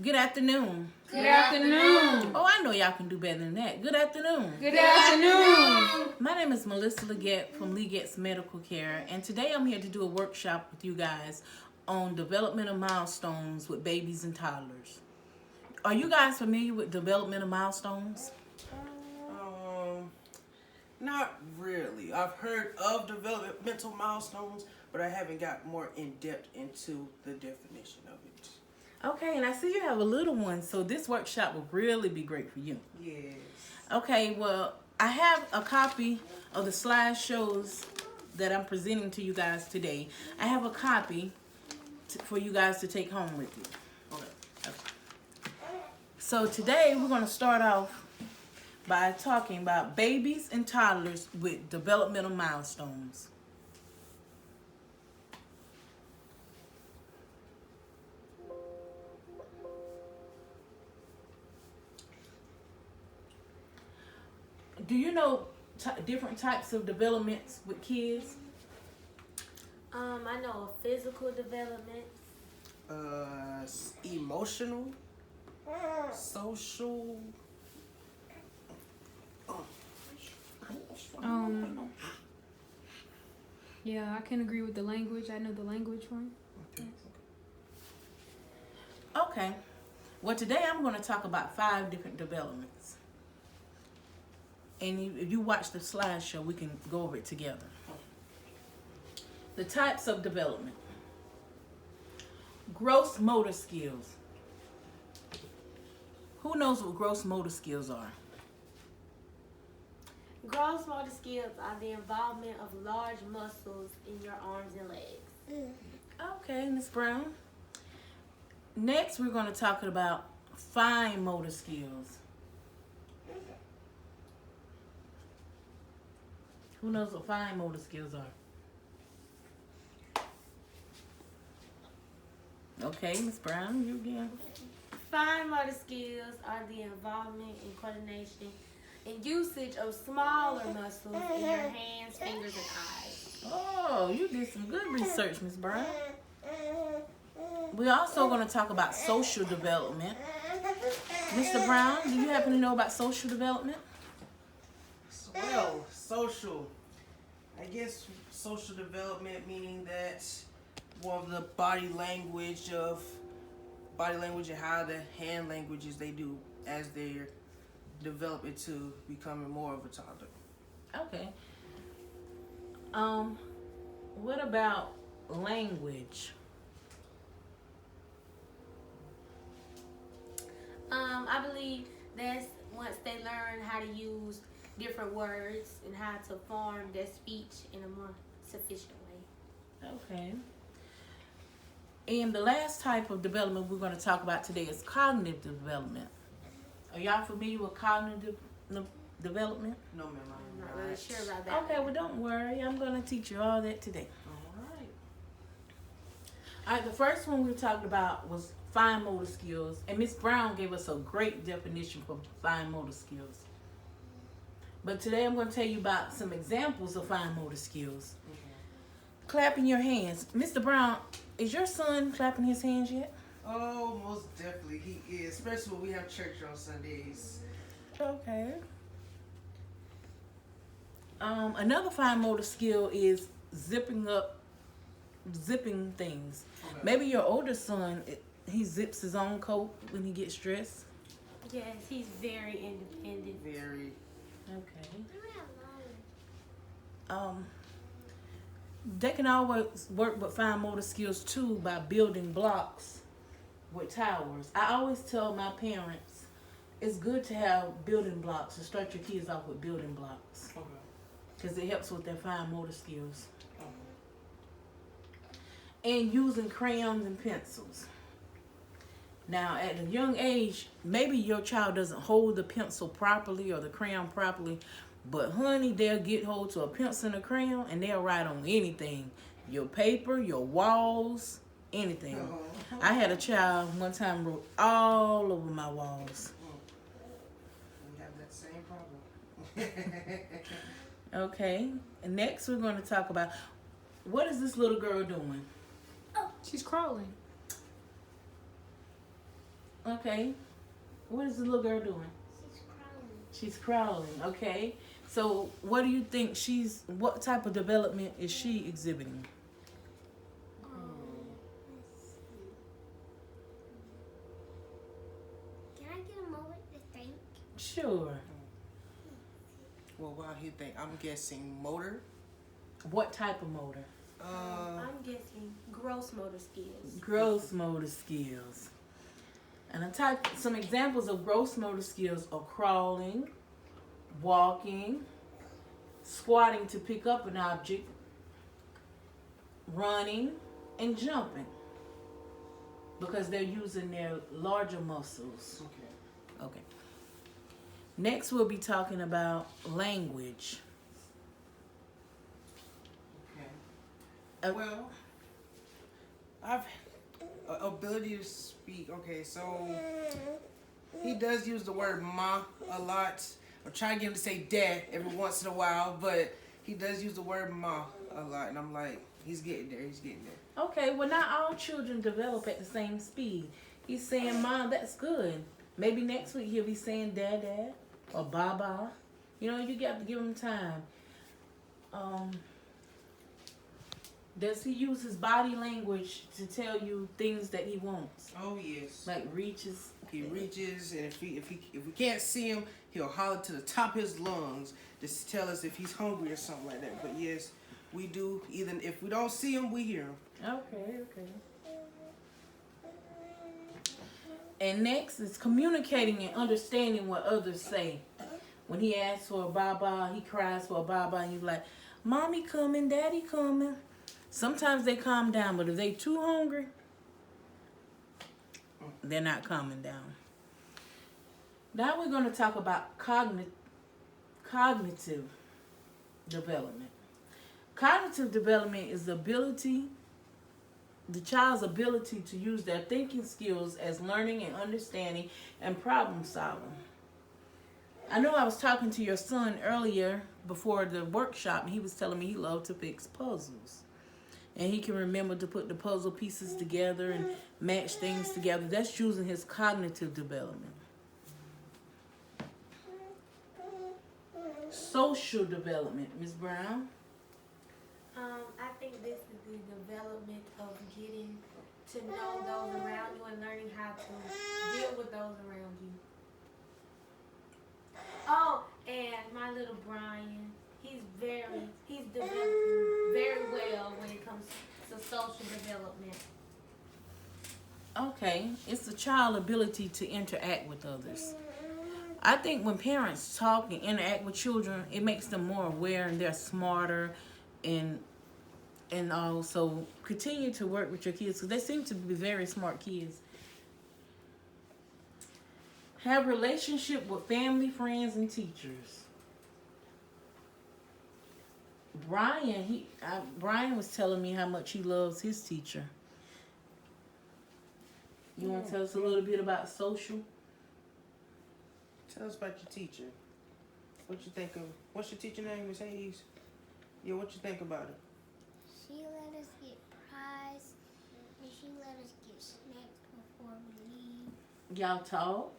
Good afternoon. Good afternoon. Oh, I know y'all can do better than that. Good afternoon. Good afternoon. My name is Melissa Leggett from Leggett's Medical Care, and today I'm here to do a workshop with you guys on developmental milestones with babies and toddlers. Are you guys familiar with developmental milestones? Not really. I've heard of developmental milestones, but I haven't got more in depth into the definition of it. Okay, and I see you have a little one, so this workshop will really be great for you. Yes. Okay, well, I have a copy of the slideshows that I'm presenting to you guys today. I have a copy for you guys to take home with you. Okay. So today we're going to start off by talking about babies and toddlers with developmental milestones. Do you know different types of developments with kids? I know physical development. Emotional, social. Yeah, I can agree with the language. I know the language one. Okay. Well, today I'm going to talk about 5 different developments. And if you watch the slideshow, we can go over it together. The types of development. Gross motor skills. Who knows what gross motor skills are? Gross motor skills are the involvement of large muscles in your arms and legs. Okay, Ms. Brown. Next, we're going to talk about fine motor skills. Who knows what fine motor skills are? Okay, Ms. Brown, you again. Fine motor skills are the involvement in coordination and usage of smaller muscles in your hands, fingers, and eyes. Oh, you did some good research, Ms. Brown. We're also going to talk about social development. Mr. Brown, do you happen to know about social development? Well, social. I guess social development meaning that more of the body language and how the hand languages they do as they're developing to becoming more of a toddler. Okay. What about language? I believe that's once they learn how to use different words and how to form their speech in a more sufficient way. Okay. And the last type of development we're going to talk about today is cognitive development. Are y'all familiar with cognitive development? No, ma'am, I'm I'm not really sure about that. Okay, well, don't worry. I'm going to teach you all that today. All right, the first one we talked about was fine motor skills, and Miss Brown gave us a great definition for fine motor skills. But today I'm going to tell you about some examples of fine motor skills. Clapping your hands. Mr. Brown, is your son clapping his hands yet? Oh, most definitely he is, especially when we have church on Sundays. Okay. Another fine motor skill is zipping things. Okay. Maybe your older son, he zips his own coat when he gets stressed. Yes, he's very independent. Very. Okay. They can always work with fine motor skills too by building blocks with towers. I always tell my parents it's good to have building blocks, to start your kids off with building blocks. Okay. Because it helps with their fine motor skills. And using crayons and pencils. Now, at a young age, maybe your child doesn't hold the pencil properly or the crayon properly, but honey, they'll get hold to a pencil and a crayon and they'll write on anything. Your paper, your walls, anything. Uh-huh. I had a child one time wrote all over my walls. We have that same problem. Okay, and next we're going to talk about, what is this little girl doing? She's crawling. Okay. What is the little girl doing? She's crawling. Okay. So what do you think what type of development is she exhibiting? Can I get a moment to think? Sure. Well, while he think, I'm guessing motor. What type of motor? I'm guessing gross motor skills. Gross motor skills. And some examples of gross motor skills are crawling, walking, squatting to pick up an object, running, and jumping. Because they're using their larger muscles. Okay. Okay. Next, we'll be talking about language. Okay. Well, I've ability to speak. Okay, so he does use the word "ma" a lot. I'm trying to get him to say "dad" every once in a while, but he does use the word "ma" a lot, and I'm like, he's getting there. He's getting there. Okay, well, not all children develop at the same speed. He's saying, Mom, that's good. Maybe next week he'll be saying Dad, or Baba. You know, you got to give him time. Does he use his body language to tell you things that he wants? Oh yes. Like reaches? He reaches, and if we can't see him, he'll holler to the top of his lungs just to tell us if he's hungry or something like that. But yes, we do. Even if we don't see him, we hear him. Okay. And next is communicating and understanding what others say. When he asks for a baba, he cries for a baba, and you're like, Mommy coming, Daddy coming. Sometimes they calm down, but if they too hungry, they're not calming down. Now we're going to talk about cognitive development. Cognitive development is the child's ability to use their thinking skills as learning and understanding and problem solving. I know I was talking to your son earlier before the workshop, and he was telling me he loved to fix puzzles. And he can remember to put the puzzle pieces together and match things together. That's using his cognitive development. Social development, Ms. Brown. I think this is the development of getting to know those around you and learning how to deal with those around you. Oh, and my little Brian, he's developing very well when it comes to social development. Okay, it's the child's ability to interact with others. I think when parents talk and interact with children, it makes them more aware and they're smarter, and also continue to work with your kids because they seem to be very smart kids. Have relationship with family, friends, and teachers. Brian was telling me how much he loves his teacher. You want to tell us a little bit about social? Tell us about your teacher. What you think of? What's your teacher name? Miss Hayes. Yeah, what you think about her? She let us get prize, and she let us get snacks before we leave. Y'all talk?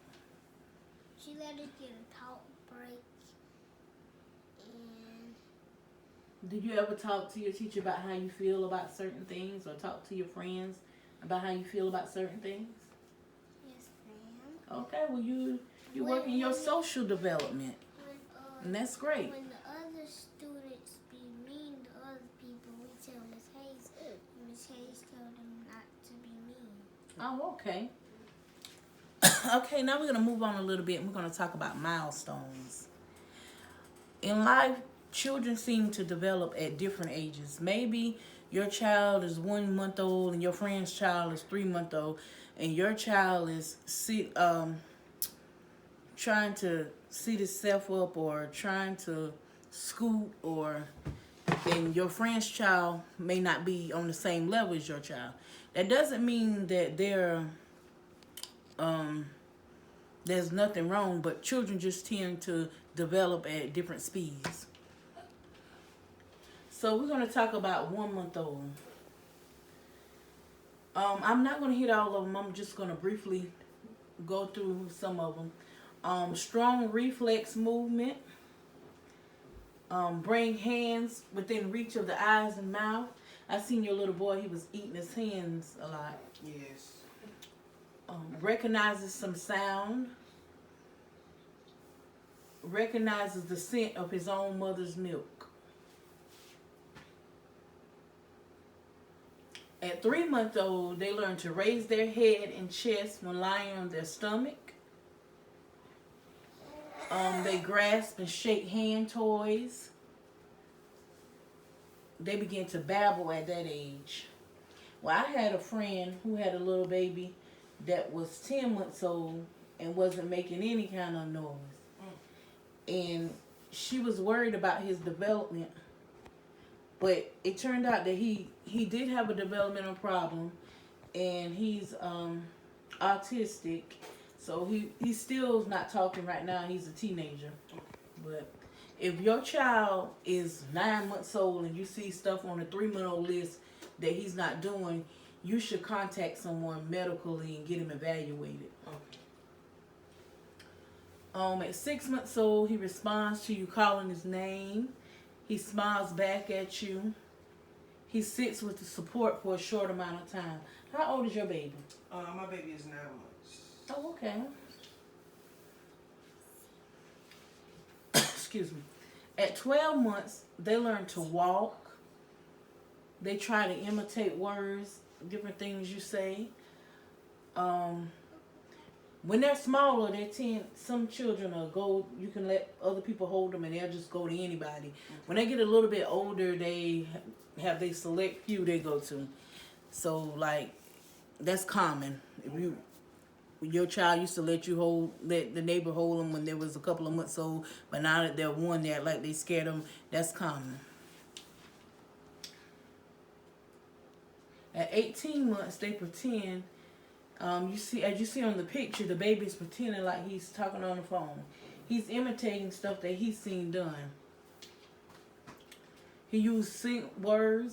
She let us get a talk break. And Did you ever talk to your teacher about how you feel about certain things, or talk to your friends about how you feel about certain things? yes, ma'am. Okay, well you work in your social development, and that's great. When the other students be mean to other people, we tell Miss Hayes, and Miss Hayes tell them not to be mean. Oh, okay. Okay, now we're going to move on a little bit, and we're going to talk about milestones. In life, children seem to develop at different ages. Maybe your child is 1 month old, and your friend's child is 3 months old, and your child is trying to sit itself up, or trying to scoot, and your friend's child may not be on the same level as your child. That doesn't mean that there's nothing wrong, but children just tend to develop at different speeds. So we're going to talk about 1 month old. I'm not going to hit all of them. I'm just going to briefly go through some of them. Strong reflex movement. Bring hands within reach of the eyes and mouth. I seen your little boy, he was eating his hands a lot. Yes. Recognizes some sound. Recognizes the scent of his own mother's milk. At 3 months old, they learn to raise their head and chest when lying on their stomach. They grasp and shake hand toys. They begin to babble at that age. Well, I had a friend who had a little baby that was 10 months old and wasn't making any kind of noise. And she was worried about his development. But it turned out that he did have a developmental problem, and he's autistic. So he's still not talking right now. He's a teenager. But if your child is 9 months old and you see stuff on the 3-month-old list that he's not doing, you should contact someone medically and get him evaluated. At 6 months old, he responds to you calling his name. He smiles back at you. He sits with the support for a short amount of time. How old is your baby? My baby is 9 months. Oh, okay. Excuse me. At 12 months, they learn to walk. They try to imitate words, different things you say. When they're smaller, they're 10. Some children will go, you can let other people hold them and they'll just go to anybody. When they get a little bit older, they have they select few they go to. So, like, that's common. If your child used to let the neighbor hold them when they was a couple of months old, but now that they're one, they're like they scared them. That's common. At 18 months, they pretend. As you see on the picture, the baby's pretending like he's talking on the phone. He's imitating stuff that he's seen done. He used several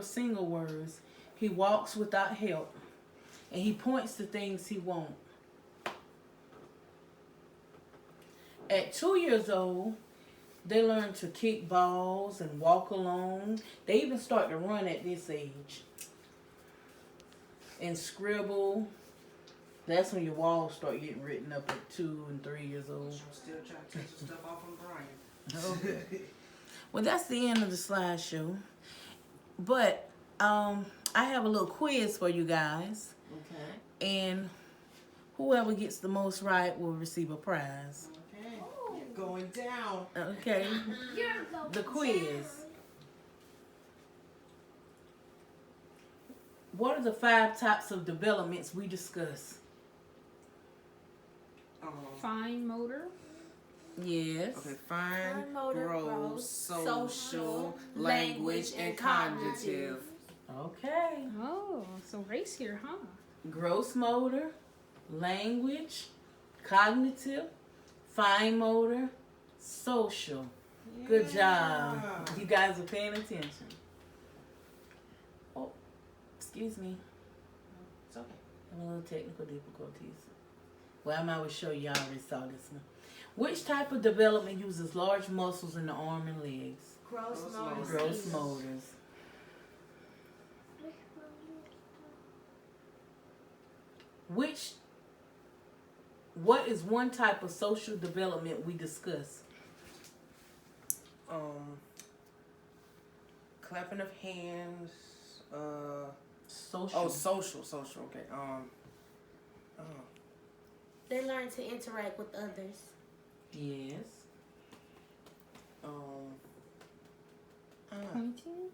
single words. He walks without help. And he points to things he won't. At 2 years old, they learn to kick balls and walk alone. They even start to run at this age. And scribble. That's when your walls start getting written up at 2 and 3 years old. I'm still trying to take some stuff off from Brian. Okay. Well, that's the end of the slideshow. But I have a little quiz for you guys. Okay. And whoever gets the most right will receive a prize. Okay. You're going down. Okay. The quiz. What are the 5 types of developments we discuss? Fine motor. Yes. Okay, fine, motor, gross, social, social, language, and cognitive. Okay. Oh, so race here, huh? Gross motor, language, cognitive, fine motor, social. Good job. You guys are paying attention. Oh, excuse me. It's okay. I have a little technical difficulties. Well, I might well show you. I already saw this one. Which type of development uses large muscles in the arm and legs? Gross motor. Gross motors. What is one type of social development we discuss? Clapping of hands. Social. Oh, social. Okay. They learn to interact with others. Yes. Pointing.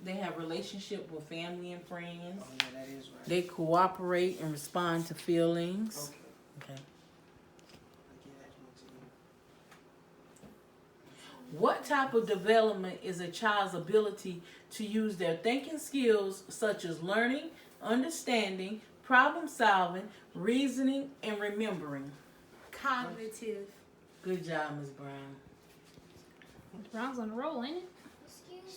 They have relationship with family and friends. Oh, yeah, that is right. They cooperate and respond to feelings. Okay. Okay. I'll give that one to you. What type of development is a child's ability to use their thinking skills such as learning, understanding, problem solving, reasoning, and remembering? Cognitive. Good job, Ms. Brown. Brown's on a roll, ain't it?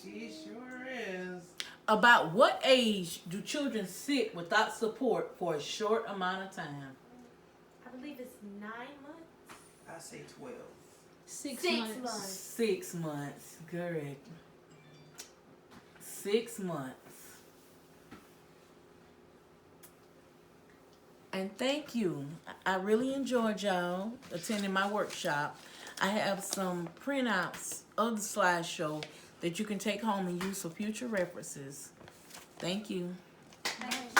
She sure is. About what age do children sit without support for a short amount of time? I believe it's 9 months. I say 12. 6 6 months. months. 6 months. Correct. 6 months. And thank you. I really enjoyed y'all attending my workshop. I have some printouts of the slideshow that you can take home and use for future references. Thank you.